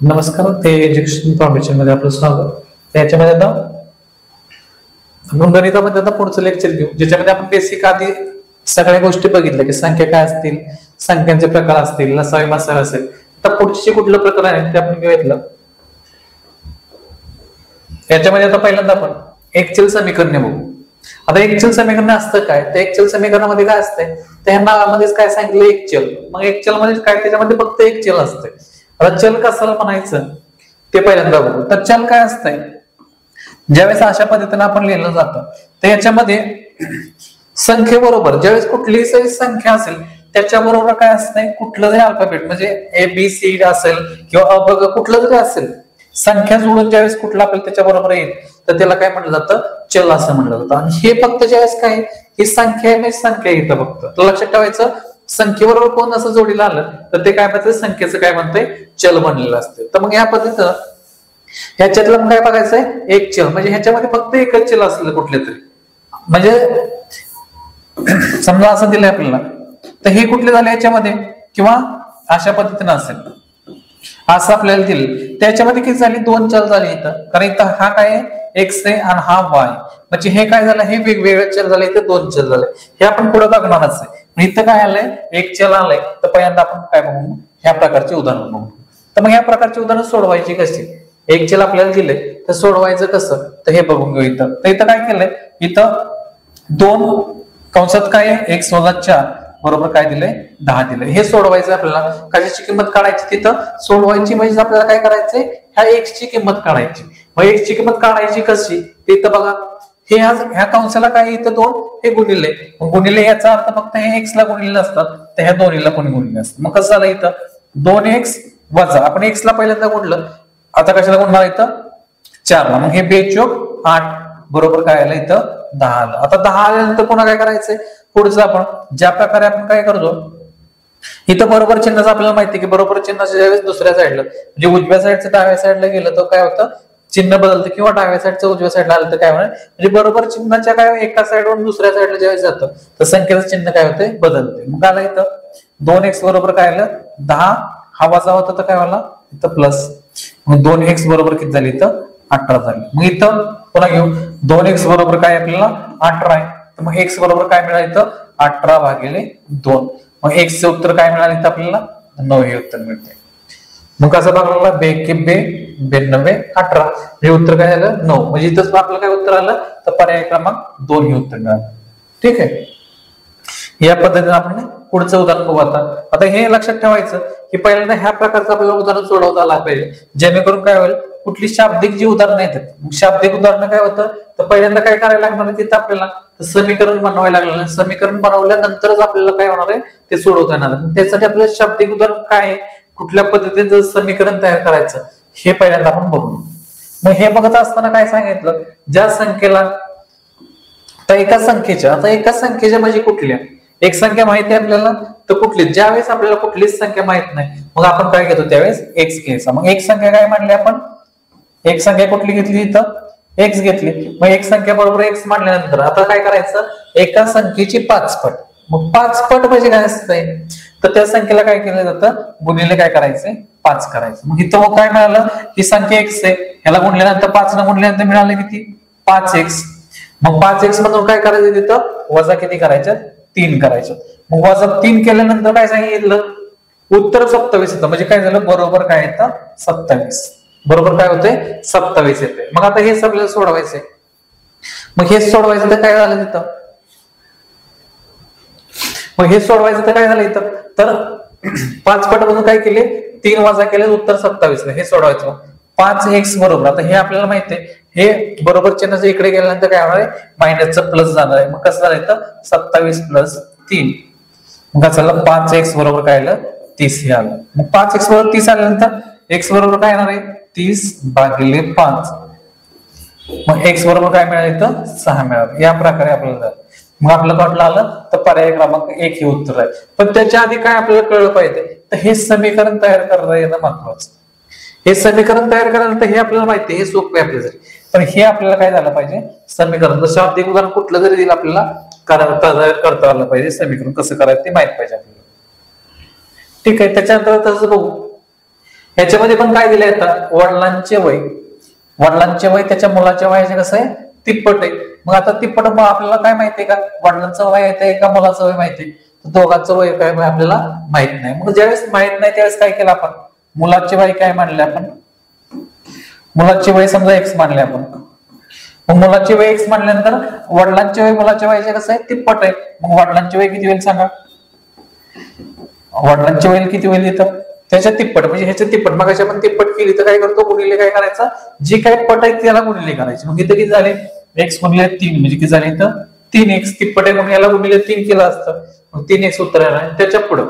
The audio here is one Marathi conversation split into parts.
नमस्कार. ते एज्युकेशन फाउंडेशन मध्ये आपलं स्वागत. त्याच्यामध्ये आता आपण गणितामध्ये आता पुढचं लेक्चर घेऊ, ज्याच्यामध्ये आपण बेसिक आधी सगळ्या गोष्टी बघितल्या की संख्या काय असतील, संख्यांचे प्रकार असतील, लसावी मासावी असेल. तर पुढचे कुठलं प्रकार आहे ते आपण घेतलं. याच्यामध्ये आता पहिल्यांदा आपण एकचल समीकरणे बघू. आता एकचल समीकरण असतं काय, तर एकचल समीकरणामध्ये काय असतंय, त्या नावामध्येच काय सांगितलं, एकचल. मग एकचल म्हणजे काय, त्याच्यामध्ये फक्त एक चल असते. आता चल कशाला म्हणायचं ते पहिल्यांदा बघू. तर चल काय असतंय, ज्यावेळेस अशा पद्धतीने आपण लिहिलं जातं तर याच्यामध्ये संख्येबरोबर ज्यावेळेस कुठलीही संख्या असेल त्याच्याबरोबर काय असतंय, कुठलं जरी अल्फाबेट म्हणजे ए बी सी असेल किंवा अ कुठलं जरी असेल, संख्या जोडून ज्यावेळेस कुठलं आपल्याला त्याच्या बरोबर येईल तर त्याला काय म्हटलं जातं, चल असं म्हटलं जातं. आणि हे फक्त ज्यावेळेस काय, ही संख्या म्हणजे संख्या येतं फक्त. तर लक्षात ठेवायचं, संख्येबरोबर कोण असं जोडीला आलं तर ते काय म्हणते, संख्येचं काय म्हणतंय, चल बनलेलं असते. तर मग या पद्धतीनं ह्याच्यातलं मग काय बघायचंय, एक चल म्हणजे ह्याच्यामध्ये फक्त एकच चल असलं कुठले तरी. म्हणजे समजा असं दिलंय आपल्याला, तर हे कुठले झाले याच्यामध्ये, किंवा अशा पद्धतीनं असेल असं आपल्याला दिलं, त्याच्यामध्ये किती झाली, दोन चल झाले इथं. कारण इथं हा काय एक्स आहे आणि हा वाय, म्हणजे हे काय झालं, हे वेगवेगळे चल झाले, इथे दोन चल झाले. हे आपण पुढे बघणारच आहे. इथं काय आलंय, एक चल आलंय. तर पहिल्यांदा आपण काय बघू, ह्या प्रकारचे उदाहरण बघू. तर मग ह्या प्रकारचे उदाहरण सोडवायची कशी, एक चल आपल्याला दिले तर सोडवायचं कसं, तर हे बघून घेऊ. इथं तर इथं काय केलंय, इथं दोन कंसात काय, एक्स वजा 4 बरोबर काय दिलंय, 10 दिलंय. हे सोडवायचं आपल्याला. कशाची किंमत काढायची, तिथं सोडवायची म्हणजे आपल्याला काय करायचंय, ह्या एक्स ची किंमत काढायची. मग एक्स ची किंमत काढायची कशी, तिथं बघा, हे ह्या कंसाला काय, इथं दोन हे गुणिले, गुणिले याचा अर्थ फक्त हे एक्स ला गुणिले असतात, तर ह्या दोन्हीला कोणी गुणिले असतात. मग कसं झालं, इथं 2x वजा, आपण एक्स ला पहिल्यांदा गुणलं, आता कशाला गुणणार, इथं 4 ला. मग हे 2 × 8 बरोबर काय आलं, इथं 10 आलं. आता 10 आल्यानंतर पुन्हा काय करायचंय, पुढचं आपण ज्या प्रकारे आपण काय करतो, इथं बरोबर चिन्हाचं आपल्याला माहिती की बरोबर चिन्हाच्या ज्यावेळेस दुसऱ्या साईडला म्हणजे उजव्या साईडचं डाव्या साईडला गेलं तर काय होतं, चिन्ह बदलतं, किंवा डाव्या साईडचं उजव्या साईडला आलं तर काय होणार, म्हणजे बरोबर चिन्हाच्या काय एका साईडवरून दुसऱ्या साईडला ज्यावेळेस जातं तर संख्येचं चिन्ह काय होतं, बदलते. मग आलं इथं 2x बरोबर काय आलं, 10, हा वजा होता तर काय झाला, इथं प्लस. मग 2x बरोबर किती झाली, इथं 18 झाली. मग इथं पुन्हा घेऊ, 2x बरोबर काय आपल्याला 18 आहे, तर मग x बरोबर काय मिळालं, इथं 18/2. मग x चे उत्तर काय मिळाले, इथं आपल्याला 9 हे उत्तर मिळते. मग कसं बघायला, 2 × 18 हे उत्तर काय झालं, 9. म्हणजे इथंच आपलं काय उत्तर आलं, तर पर्याय क्रमांक 2 हे उत्तर मिळालं. ठीक आहे. या पद्धतीने आपण पुढचं उदाहरण बघू. आता हे लक्षात ठेवायचं की पहिल्यांदा ह्या प्रकारचं आपल्याला उदाहरण सोडवता आलं पाहिजे, जेणेकरून काय होईल, कुठली शाब्दिक जी उदाहरणं येतात, शाब्दिक उदाहरणं काय होतं, तर पहिल्यांदा काय करायला लागणार, तिथं आपल्याला समीकरण बनवायला लागलं. समीकरण बनवल्यानंतरच आपल्याला काय होणार आहे, ते सोडवता येणार. त्यासाठी आपल्याला शाब्दिक उदाहरण काय आहे, कुठल्या पद्धतीचं समीकरण तयार करायचं हे पहिल्यांदा आपण बघू. मग हे बघत असताना काय सांगितलं, ज्या संख्येला, तर एका संख्येच्या म्हणजे कुठल्या एक संख्या माहिती आहे आपल्याला, तर कुठली, ज्यावेळेस आपल्याला कुठलीच संख्या माहित नाही मग आपण काय घेतो, त्यावेळेस एक्स घ्यायचा. मग एक संख्या काय म्हणली आपण, एक संख्या कुठली घेतली, इथं एक्स घेतली. मग एक संख्या बरोबर एक्स मांडल्यानंतर आता काय करायचं, एका संख्येची 5 पट. मग 5 पट म्हणजे काय असतंय, तर त्या संख्येला काय केलं जातं, गुणिले काय करायचंय, 5 करायचं. मग इथं मग काय मिळालं, ही संख्या एक्स आहे, ह्याला गुणल्यानंतर 5 न गुणल्यानंतर मिळालं किती, 5x. मग 5x मधून काय करायचं, तिथं वजा किती करायचं, 3 करायचं. मग वजा 3 केल्यानंतर काय सांगितलं, उत्तर 27 येतं. म्हणजे काय झालं, बरोबर काय येतं, 27. बरोबर काय होते, 27 येते. मग आता हे सगळं सोडवायचंय. मग हे सोडवायचं तर काय झालं तिथं, मग हे सोडवायचं तर काय झालं इथं, तर 5 पट मधून काय केले, 3 वजा केले, उत्तर 27. हे सोडवायचं. 5x बरोबर, आता हे आपल्याला माहिती आहे, हे बरोबर चिन्हाच्या इकडे गेल्यानंतर काय होणार आहे, मायनसचं प्लस जाणार आहे. मग कसं झालं इथं, 27 + 3. मग कसं झालं, 5x बरोबर काय आलं, 30 हे आलं. मग 5x बरोबर 30 आल्यानंतर x बरोबर काय येणार आहे, 30/5. मग x बरोबर काय मिळालं, इथं 6 मिळालं. या प्रकारे आपल्याला, मग आपलं कुठलं आलं, तर पर्याय क्रमांक 1 हे उत्तर आहे. पण त्याच्या आधी काय आपल्याला कळलं पाहिजे, तर हे समीकरण तयार करणं येणं महत्वाचं. हे समीकरण तयार करायला हे आपल्याला माहिती आहे, हे सोपं आहे आपल्यासाठी. पण हे आपल्याला काय झालं पाहिजे, समीकरण शाब्दिक उदाहरण कुठलं जरी दिलं आपल्याला करता आलं पाहिजे, समीकरण कसं करायचं ते माहित पाहिजे आपल्याला. ठीक आहे. त्याच्यानंतर तसं बघू, ह्याच्यामध्ये पण काय दिलंय आता, वडिलांचे वय त्याच्या मुलाच्या वयाचे कसं आहे, तिप्पट आहे. मग आता तिप्पट मग आपल्याला काय माहितीये का, वडिलांचं वय येते का मुलाचं वय माहिती, दोघांचं वय काय आपल्याला माहित नाही. मग ज्यावेळेस माहित नाही त्यावेळेस काय केलं आपण, मुलाचे वय काय मानले आपण, मुलाचे वय समजा एक्स मानले आपण. मग मुलाचे वय एक्स मानल्यानंतर वडिलांचे वय मुलाच्या वयाचे कसं आहे, तिप्पट आहे. मग वडिलांचे वय किती होईल सांगा, वडिलांचे वय किती होईल इथं, त्याच्या तिप्पट, म्हणजे ह्याच्या तिप्पट. मग आपण तिप्पट केली तर काय करतो, गुणिले काय करायचं, जी काय पट आहे त्याला गुणिले करायचे. मग इथं किती झाले, एक्स गुणिले 3 म्हणजे किती झाले इथं 3x. तिप्पट आहे म्हणून याला गुणिले 3 केलं असतं, मग 3x उत्तर आलं. त्याच्या पुढं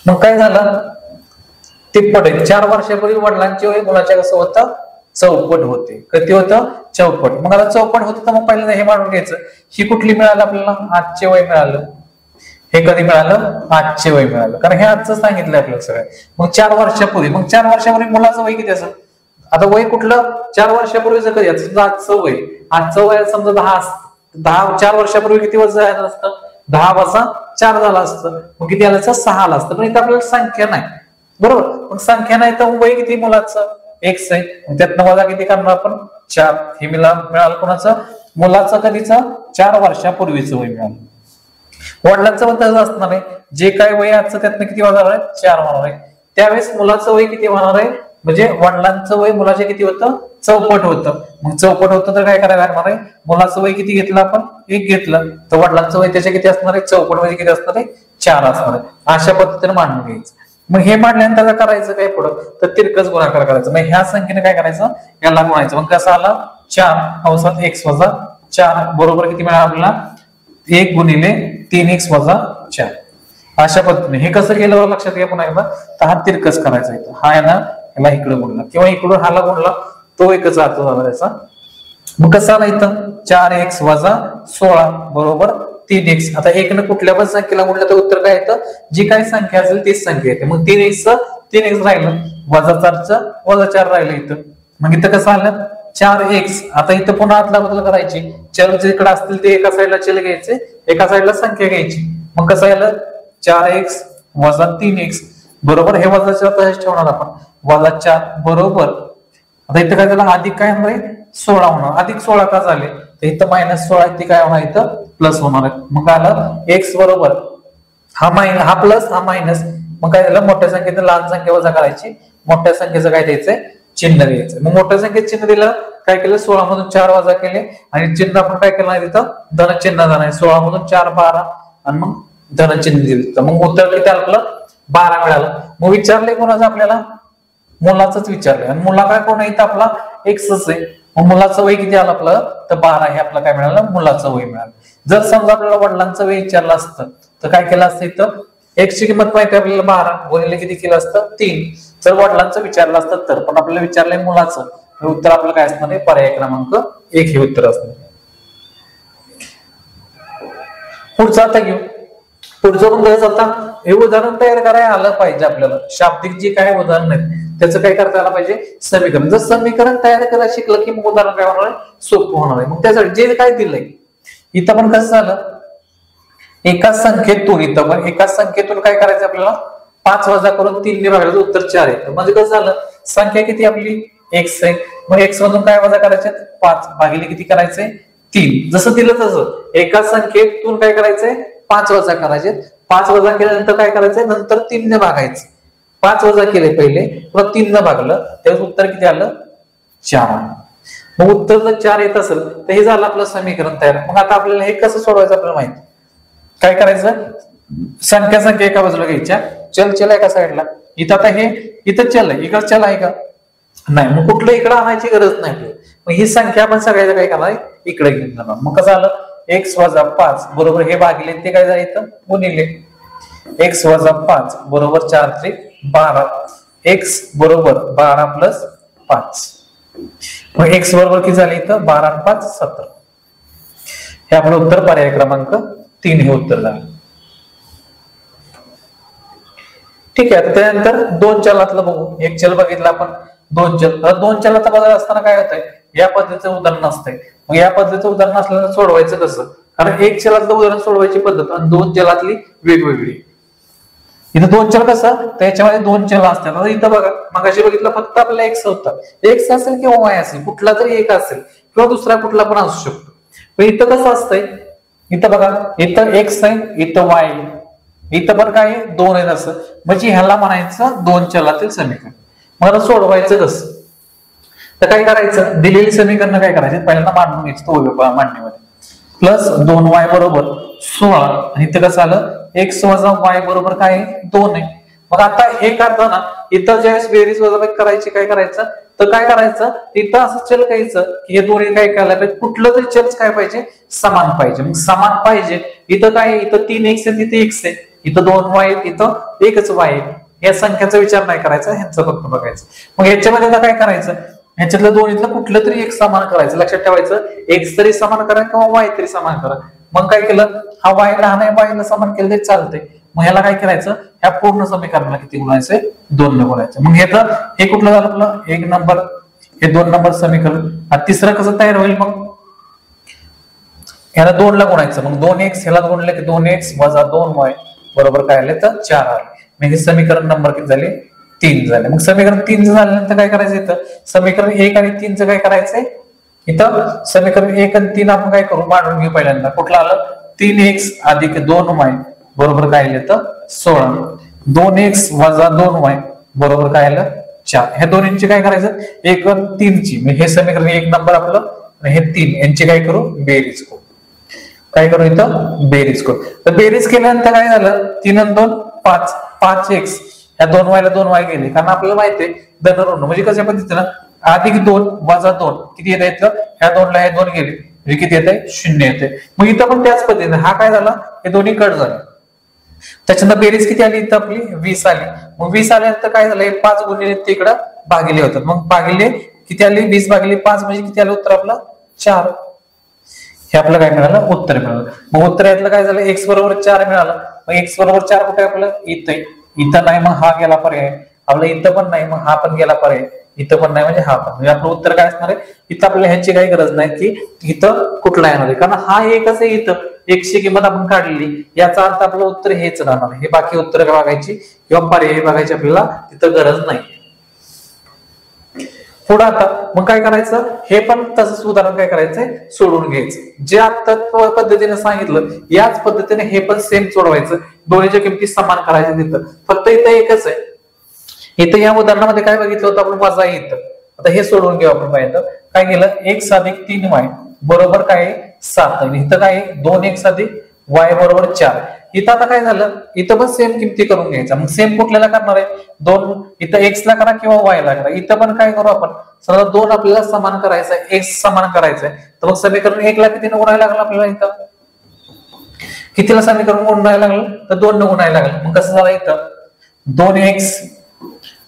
मग काय झालं, तिप्पट आहे. 4 वर्षापूर्वी वडिलांचे वय मुलाच्या कसं होतं, चौपट होते. किती होतं, चौपट. मग आता चौपट होतं तर मग पहिल्यांदा हे मानून घ्यायचं, ही कुठली मिळालं आपल्याला, आजचे वय मिळालं. हे कधी मिळालं, आजचे वय मिळालं, कारण हे आजचं सांगितलं आपल्याला सगळं. मग 4 वर्षापूर्वी, मग 4 वर्षापूर्वी मुलाचं वय किती असं, आता वय कुठलं, 4 वर्षापूर्वीचं कधी, आजचं वय, आजचं वय समजा 10 4 वर्षापूर्वी किती वर्ष झालं असतं, 10 वजा 4 झालं असतं. मग किती आलं, 6 आलं असतं. पण इथं आपल्याला संख्या नाही, बरोबर. मग संख्या नाही तर वय किती मुलाचं, एक्स आहे. त्यातनं वजा किती करणार आपण, 4. हे मिळालं कोणाचं, मुलाचं कधीचं, 4 वर्षापूर्वीचं वय मिळालं. वडिलांचं पण तसं असणार आहे, जे काय वय आजचं त्यातनं किती होणार आहे, 4 होणार आहे. त्यावेळेस मुलाचं वय किती होणार आहे, म्हणजे वडिलांचं वय मुलाचे किती होतं, चौपट होतं. मग चौपट होतं तर काय करायला लागणार आहे, मुलाचं वय किती घेतलं आपण, 1 घेतलं, तर वडिलांचं वय त्याच्या किती असणार आहे, चौपट म्हणजे किती असणार आहे, 4 असणार आहे. अशा पद्धतीने मांडून घ्यायचं. मग हे मांडल्यानंतर करायचं काय पुढं, तर तिरकस गुणाकार करायचं. मग ह्या संख्येने काय करायचं, याला गुणायचं. मग कसं आला, 4 कंसात x वजा 4 बरोबर किती मिळालं आपल्याला, 1 गुणिले 3x वजा 4. अशा पद्धतीने हे कसं केलं लक्षात घ्या पुन्हा एकदा, तर हा तिरकस करायचा इथं, हा आहे ना, याला इकडे गुणला किंवा इकडून हाला गुणला, तो एकच अर्थ झाला त्याचा. मग कसं आला इथं, 4x वजा 16 बरोबर 3x. आता 1 न कुठल्या पण संख्येला गुणलं तर उत्तर काय येतं, जी काही संख्या असेल तीच संख्या येते. मग 3x राहिलं, वजा 4 वजा 4 राहिलं इथं. मग इथं कसं आलं, 4x. आता इथं पुन्हा आदला बदल करायची, चल जिकडे असतील ते एका साईडला चल घ्यायचे, एका साईडला संख्या घ्यायची. मग कसं आलं, 4x वजा 3x बरोबर, हे वजा 4 तसेच ठेवणार आपण, वजा 4 बरोबर. आता इथं काय झालं, अधिक काय होणार आहे, 16 होणार. अधिक 16 का झाले, तर इथं -16 ती काय होणार, इथं प्लस होणार आहे. मग आलं x बरोबर, हा प्लस हा मायनस. मग काय झालं, मोठ्या संख्येत लहान संख्या वजा करायची, मोठ्या संख्येचं काय द्यायचंय, चिन्ह द्यायचं. मग मोठ्या संख्येत चिन्ह दिलं, काय केलं, 16 मधून 4 वजा केले आणि चिन्ह आपण काय केलं आहे, तिथं धन चिन्ह जाणार आहे. 16 मधून 4 12 आणि मग धन चिन्ह दिलं, तर मग उत्तर किती आपलं 12 मिळालं. मग विचारले कोणाचं आपल्याला, मुलाचंच विचारलंय. आणि मुला काय कोण आहे, इथं आपला एक्सच आहे. मग मुलाचं वय किती आलं आपलं, तर 12 हे आपलं काय मिळालं, मुलाचं वय मिळालं. जर समजा आपल्याला वडिलांचं वय विचारलं असतं तर काय केलं असतं, इथं एक्स ची किंमत माहिती आपल्याला 12 गुणिले किती केलं असतं, 3. जर वडिलांचं विचारलं असतं तर, पण आपल्याला विचारलंय मुलाचं, हे उत्तर आपलं काय असणार आहे, पर्याय क्रमांक 1 हे उत्तर असणार. पुढचं आता घेऊ, पुढचं पण कसं चालतं, हे उदाहरण तयार करायला आलं पाहिजे आपल्याला. शाब्दिक जे काय उदाहरण आहेत त्याचं काय करता आलं पाहिजे, समीकरण. जर समीकरण तयार करायला शिकलं की मग उदाहरण काय होणार आहे, सोपं होणार आहे. मग त्यासाठी जे काय दिलंय, इथं पण कसं झालं, एकाच संख्येतून, इथं पण एकाच संख्येतून काय करायचं आपल्याला, 5 वजा करून 3 ने भागलं तर उत्तर 4 येतं. म्हणजे कसं झालं, संख्या किती आपली x आहे, मग x मधून काय वजा करायचे, 5 भागिले किती करायचे, 3. जसं दिलं तसं एकाच संख्येतून काय करायचंय, 5 वजा करायचे. 5 वजा केल्यानंतर काय करायचंय, नंतर 3 ने भागायचं. 5 वजा केले पहिले, पुन्हा 3 ने भागलं, त्याच उत्तर किती आलं, 4. मग उत्तर जर 4 येत असेल तर हे झालं आपलं समीकरण तयार. मग आता आपल्याला हे कसं सोडवायचं आपल्याला माहिती, काय करायचं, संख्या एका बाजूला घ्यायच्या, चल एका साईडला. इथं आता हे इथं चल आहे, इकडं चल आहे का नाही, मग कुठलं इकडं आणायची गरज नाही. मग ही संख्या आपण सगळ्याचं काय करणार, इकडे घेऊन जाणार. मग कसं आलं, x वजा 5 बरोबर हे भागिले ते काय झालं, इथं गुणिले x वजा 5 बरोबर 4 त्रिक 12, x बरोबर 12 प्लस 5. मग x बरोबर किती झाले, इथं 12 आणि 5 17. हे आपलं उत्तर पर्याय क्रमांक 3 हे उत्तर झालं. ठीक आहे. त्यानंतर 2 चलातलं बघू. एक चल बघितलं आपण, 2 चल. 2 चलाचा बदल असताना काय होतंय, या पद्धतीचं उदाहरण असतंय. मग या पद्धतीचं उदाहरण असल्यानं सोडवायचं कसं, कारण 1 चलातलं उदाहरण सोडवायची पद्धत आणि 2 चलातली वेगवेगळी. इथं दोन चल कसं त्याच्यामध्ये दोन चल असतात. आता इथं बघा मगाशी बघितलं फक्त आपल्याला एक्स होता, एक्स असेल किंवा वाय असेल, कुठला तरी एक असेल किंवा दुसरा कुठला पण असू शकतो. पण इथं कसं असतंय, इथं बघा इथं एक्स आहे, इथं वाय, इथं पण काय दोन आहेत असं, म्हणजे ह्याला म्हणायचं दोन चलातील समीकरण. मला सोडवायचं कसं, तर काय करायचं, दिलेली समीकरण काय करायचं पहिल्यांदा मांडून घ्यायचं मांडणीमध्ये. प्लस 2y बरोबर 16 आणि इथं कसं आलं x वजा y बरोबर काय 2 आहे. मग आता हे करताना इथं ज्यावेळेस बेरीज वजाबाकी करायची काय करायचं, तर काय करायचं इथं असं चल घ्यायचं की हे दोन्ही काय करायला पाहिजे, कुठलं तरी चल काय पाहिजे समान पाहिजे. मग समान पाहिजे इथं काय, इथं 3x आहे तिथे x आहे, इथं 2y आहे इथं एकच y आहे. या संख्याचा विचार नाही करायचा, ह्यांचं फक्त बघायचं. मग याच्यामध्ये आता काय करायचं, ह्याच्यातलं दोन्हीतलं कुठलं तरी एक समान करायचं. लक्षात ठेवायचं एक्स तरी समान करा किंवा वाय तरी समान करा. मग काय केलं, हा वाय लहान आहे वायला समान केलं तरी चालतंय. मग ह्याला काय करायचं, ह्या पूर्ण समीकरणाला किती गुणायचे 2 ने गुणायचं. मग हे कुठलं झालं आपलं 1 नंबर, हे 2 नंबर समीकरण. तिसरं कसं तयार होईल, मग ह्याला 2 ला गुणायचं. मग 2x ह्याला गुणलं की 2x वजा 2y बरोबर काय आले तर 4 आले. म्हणजे समीकरण नंबर किती झाले 3 झाले. मग समीकरण 3 झाल्यानंतर काय करायचं, इथं समीकरण 1 आणि 3 चं काय करायचंय, इथं समीकरण 1 आणि 3 आपण काय करू मांडून घेऊ. पहिल्यांदा कुठलं आलं 3x अधिक 2y बरोबर काय आलं तर 16. 2x वजा 2y बरोबर काय आलं 4. ह्या दोन्हींची काय करायचं 1 आणि 3 ची, म्हणजे हे समीकरण 1 नंबर आपलं आणि हे 3 यांची काय करू बेरीज करू. काय करू इथं बेरीज करू. तर बेरीज केल्यानंतर काय झालं 3 आणि 2 5, 5x ह्या 2y ला 2y गेले, कारण आपल्याला माहिती आहे धन ऋण म्हणजे कशा पद्धतीनं अधिक 2 वजा 2 किती येत आहे, ह्या 2 ला हे 2 गेले म्हणजे किती येत आहे 0 येते. मग इथं पण त्याच पद्धतीने हा काय झाला हे दोन्ही कट झाले, त्याच्यानंतर बेरीज किती आली इथं आपली 20 आली. मग 20 आल्यानंतर काय झालं, हे 5 गुणिले ते इकडं भागिले होतात. मग भागिले किती आले 20 भागिले 5 म्हणजे किती आलं उत्तर आपलं 4. हे आपलं काय मिळालं उत्तर मिळालं. मग उत्तर यातलं काय झालं x बरोबर 4 मिळालं. मग x बरोबर 4 कुठे आपलं इथं नाही, मग हा गेला पर्याय आपला, इथं पण नाही मग हा पण गेला पर्याय, इथं पण नाही म्हणजे हा पण. म्हणजे आपलं उत्तर काय असणार आहे, इथं आपल्याला ह्याची काही गरज नाही की इथं कुठला येणार आहे, कारण हा एकच आहे. इथं एक्सची किंमत आपण काढली याचा अर्थ आपलं उत्तर हेच राहणार आहे. हे बाकी उत्तर बघायची किंवा पर्याय बघायची आपल्याला तिथं गरज नाही. पुढे आता मग काय करायचं, हे पण तसंच उदाहरण काय करायचंय सोडून घ्यायचं. जे आता पद्धतीने सांगितलं याच पद्धतीने हे पण सेम सोडवायचं. दोन्हीच्या किमती समान करायच्या तिथं, फक्त इथं एकच आहे. इथं या उदाहरणामध्ये काय बघितलं होतं आपण वजा इथं. आता हे सोडून घेऊ आपण पाहिजे काय केलं x अधिक 3y बरोबर काय 7 आणि इथं काय 2x अधिक y बरोबर 4. इथं आता काय झालं, इथं पण सेम किमती करून घ्यायचा. मग सेम कुठल्याला करणार आहे, 2 इथं x ला करा किंवा y ला करा. इथं पण काय करू आपण, समजा 2 आपल्याला समान करायचं आहे, x समान करायचंय, तर मग समीकरण 1 ला कितीने गुणायला लागलं आपल्याला, इथं कितीला समीकरण गुणायला लागलं तर 2 ने गुणायला लागलं. मग कसं झालं इथं 2x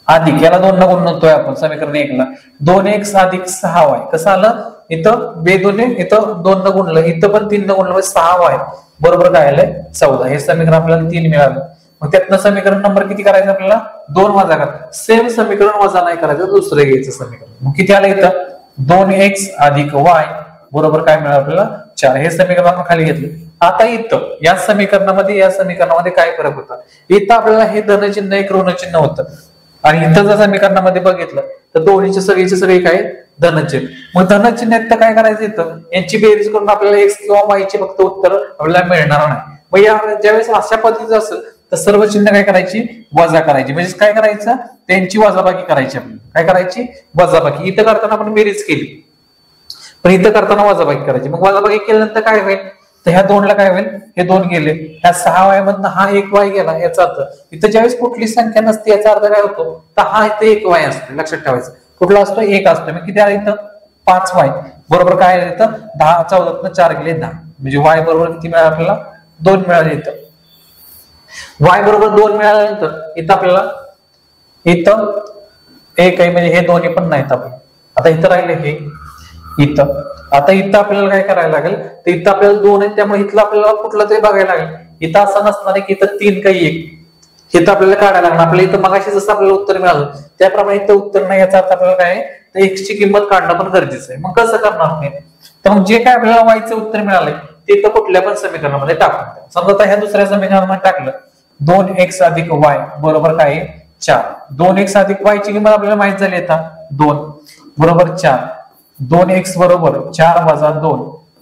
अधिक याला 2 ने गुणतोय आपण समीकरण 1 ला 2x अधिक 6y कसं आलं, इथं बेदोने इथं 2 ने गुणलं, इथं पण 3 ने गुणलं 6y बरोबर काय आलंय 14. हे समीकरण आपल्याला 3 मिळालं. मग त्यातनं समीकरण नंबर किती करायचं आपल्याला 2 वजा करा. सेम समीकरण वजा नाही करायचं, दुसरं घ्यायचं समीकरण. मग किती आलं इथं 2x अधिक y बरोबर काय मिळालं आपल्याला 4. हे समीकरण आपण खाली घेतलं. आता इथं या समीकरणामध्ये काय फरक होता, इथं आपल्याला हे धनचिन्ह एक ऋणचिन्ह होतं आणि इथं जर समीकरणामध्ये बघितलं तर दोन्हीचे सगळे काय धनचिन्ह. मग धनचिन्ह तर काय करायचं, इथं यांची बेरीज करून आपल्याला x किंवा y चे फक्त उत्तर आपल्याला मिळणार नाही. मग या ज्यावेळेस अशा पद्धतीचं असेल तर सर्व चिन्ह काय करायची वजा करायची, म्हणजे काय करायचं त्यांची वजाबाकी करायची. आपल्याला काय करायची वजाबाकी. इथं करताना आपण बेरीज केली पण इथं करताना वजाबाकी करायची. मग वजाबाकी केल्यानंतर काय होईल, तर ह्या 2 ला काय होईल, हे 2 गेले, ह्या 6y मधनं हा 1y गेला. याचा अर्थ इथं ज्यावेळेस कुठली संख्या नसते याचा अर्थ काय होतो, तर हा इथे 1y असतो. लक्षात ठेवायचं कुठला असतो 1 असतो. मग किती आला इथं 5y बरोबर काय आलं इथं 10 14 4 गेले 10, म्हणजे y बरोबर किती मिळालं आपल्याला 2 मिळाले. इथं y बरोबर 2 मिळाल्यानंतर इथं आपल्याला इथं 1 आहे म्हणजे हे दोन्ही पण नाहीत आपण. आता इथं राहिले हे इथं. आता इथं आपल्याला काय करायला लागेल, तर इथं आपल्याला 2 आहेत त्यामुळे इथलं आपल्याला कुठलं तरी बघायला लागेल. इथं असं नसणार आहे की इथं 3 काही 1, इथं आपल्याला काढायला लागणार. आपल्याला इथं मगाशी जसं आपल्याला उत्तर मिळालं त्याप्रमाणे इथं उत्तर नाही, याचा अर्थ आपल्याला काय तर x ची किंमत काढणं पण गरजेचं आहे. मग कसं करणार नाही, तर मग जे काय आपल्याला y चं उत्तर मिळालंय ते इथं कुठल्या पण समीकरणामध्ये टाकून, समजा आता ह्या दुसऱ्या समीकरणामध्ये टाकलं 2x अधिक y बरोबर काय आहे 4. 2x अधिक y ची किंमत आपल्याला माहित झाली आता 2 बरोबर 4. 2x बरोबर 4 वजा 2.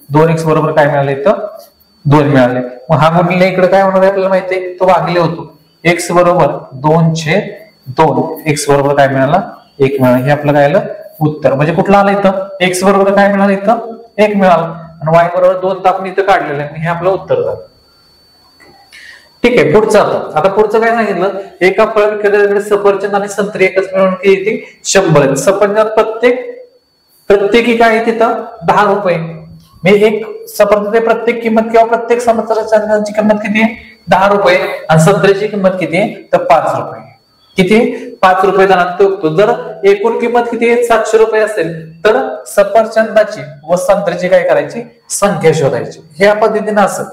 2x बरोबर काय मिळालं इथं 2 मिळाले. मग हा गुणिले इकडे काय होणार आहे आपल्याला माहिती आहे तो भागले होतो. x बरोबर 2/2. x बरोबर काय मिळाला 1 मिळाला. हे आपलं काय आलं उत्तर. म्हणजे कुठलं आलं इथं x बरोबर काय मिळालं इथं 1 मिळालं आणि y बरोबर 2 तर आपण इथं काढलेलं आहे. हे आपलं उत्तर झालं. ठीक आहे पुढचं आता पुढचं काय सांगितलं एका फळ विक्रेत्याकडे सफरचंद आणि संत्री एकच मिळून किती 100 आहेत. सफरचंद प्रत्येकी काय आहे तिथं 10 रुपये. मी एक सफरचंद प्रत्येक किंमत किंवा प्रत्येक सफरचंदाची किंमत किती आहे 10 रुपये आणि संत्र्याची किंमत किती आहे तर 5 रुपये. किती 5 रुपये दरात. जर एकूण किंमत किती आहे 700 रुपये असेल तर सफरचंदाची व संत्र्याची काय करायची संख्या शोधायची. हे या पद्धतीने असत.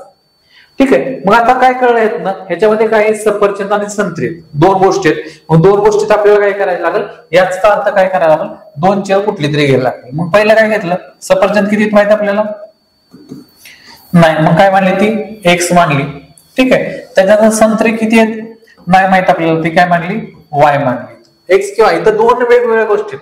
ठीक आहे मग आता काय कळलं ना ह्याच्यामध्ये काय सफरचंद आणि संत्री दोन गोष्टी आहेत. मग दोन गोष्टीत आपल्याला काय करायला लागेल याचा अर्थ काय करायला लागेल दोन चल कुठली तरी घ्यायला लागेल. मग पहिलं काय घेतलं सफरचंद किती माहिती आपल्याला नाही. मग काय मानली ती x मानली. ठीक आहे त्याच्यानंतर संत्री किती आहेत नाही माहित आपल्याला ती काय मानली y मानली. x किंवा इथं दोन वेगवेगळ्या गोष्टी.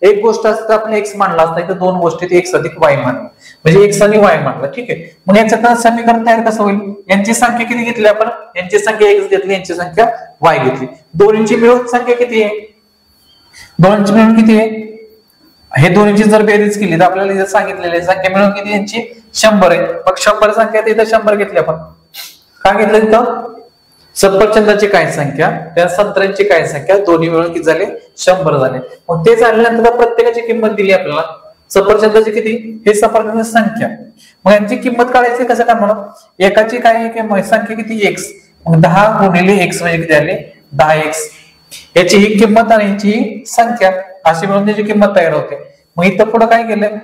एक गोष्ट असतं आपण x मानला असता इथं दोन गोष्टीत x अधिक y मानलं म्हणजे x आणि y मानलं. ठीक आहे मग याचं समीकरण तयार कसं होईल यांची संख्या किती घेतली आपण यांची संख्या x घेतली यांची संख्या y घेतली. दोन्हीची मिळून संख्या किती आहे दोन्हीची मिळून किती आहे हे दोन्हीची जर बेरीज केली तर आपल्याला इथे सांगितलेली संख्या मिळून किती यांची 100 आहे. मग 100 संख्या इथं 100 घेतली आपण. काय घेतलं इथं सफरचंदाची काय संख्या त्या संत्र्यांची काय संख्या दोन्ही मिळून किती झाले 100 झाले. मग ते झाल्यानंतर प्रत्येकाची किंमत दिली आपल्याला. सफरचंदाची किती हे सफरचंदाची संख्या. मग यांची किंमत काढायची कसं काय म्हणून एकाची काय संख्या किती x मग 10 गुणिले x म्हणजे किती झाले 10x. याची ही किंमत आणि याची ही संख्या अशी मिळून त्याची किंमत तयार होते. मग इथं पुढे काय केलं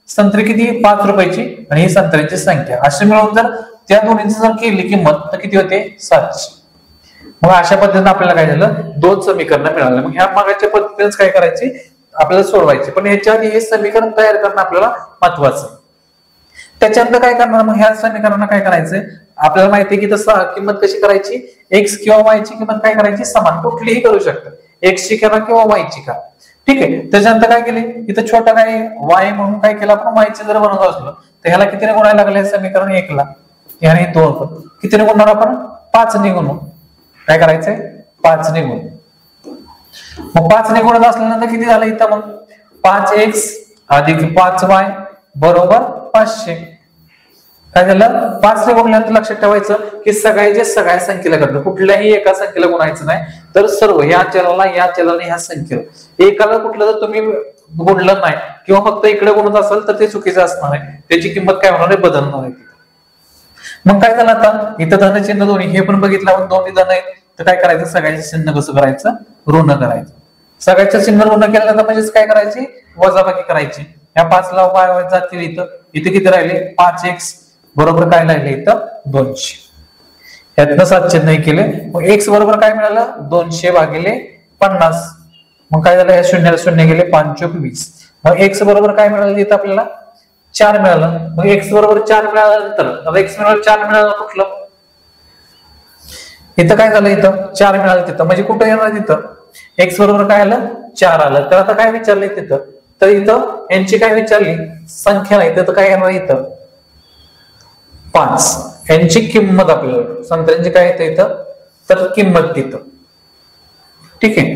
संत्री किती 5 रुपयाची आणि ही संत्र्याची संख्या अशी मिळून जर त्या दोन्हीची जर केली किंमत तर किती होते 700. मग अशा पद्धतीने आपल्याला काय झालं दोन समीकरण मिळाले. मग ह्या मागाच्या पद्धतीनेच काय करायची आपल्याला सोडवायचे पण ह्याच्या आधी हे समीकरण तयार करणं आपल्याला महत्वाचं. त्याच्यानंतर काय करणार मग ह्या समीकरणाला काय करायचंय आपल्याला माहिती आहे की तसं किंमत कशी करायची x किंवा y ची किंमत काय करायची समान कुठलीही करू शकतात x ची करा किंवा y ची करा. ठीक आहे त्याच्यानंतर काय केले इथं छोटा काय y म्हणून काय केलं आपण y चे जर बनवत असलो तर ह्याला कितीने गुणायला लागले समीकरण 1 ला आणि 2 कितीने गुणणार आपण 5 ने गुणू. काय करायचंय 5 ने गुण. मग 5 ने गुणत असल्यानंतर किती झालं इथं मग 5x अधिक 5y बरोबर 500. काय झालं 5 ने गुणल्यानंतर लक्षात ठेवायचं की सगळ्या संख्येला करतो कुठल्याही एका संख्येला गुणायचं नाही तर सर्व या चलाला ह्या संख्येला एकाला कुठलं जर तुम्ही गुणलं नाही किंवा फक्त इकडे गुणत असाल तर ते चुकीचं असणार आहे. त्याची किंमत काय होणार आहे बदलणार आहे. मग काय झालं आता इथं धन चिन्ह दोन्ही हे पण बघितलं आपण दोन्ही धन आहेत तर काय करायचं सगळ्याचे चिन्ह कसं करायचं ऋण करायचं. सगळ्याचं चिन्ह ऋण केल्यानंतर म्हणजेच काय करायची वजाबाकी करायची. या 5 ला y जातील इथे किती राहिले 5x बरोबर काय राहिले इथं 200. यातनं 7 चिन्ह केले मग x बरोबर काय मिळालं 200 भागिले 50. मग काय झालं या शून्याला शून्य गेले 5 × 20. मग x बरोबर काय मिळालं इथं आपल्याला 4 मिळालं. मग x बरोबर 4 मिळाल्यानंतर x बरोबर 4 मिळालं कुठलं इथं काय झालं इथं 4 मिळालं तिथं म्हणजे कुठं येणार तिथं x बरोबर काय आलं 4 आलं. तर आता काय विचारलंय तिथं तर इथं यांची काय विचारली संख्या नाही तर काय येणार इथं 5. यांची किंमत आपल्याला संत्र्यांची काय येतं इथं तर किंमत तिथं. ठीक आहे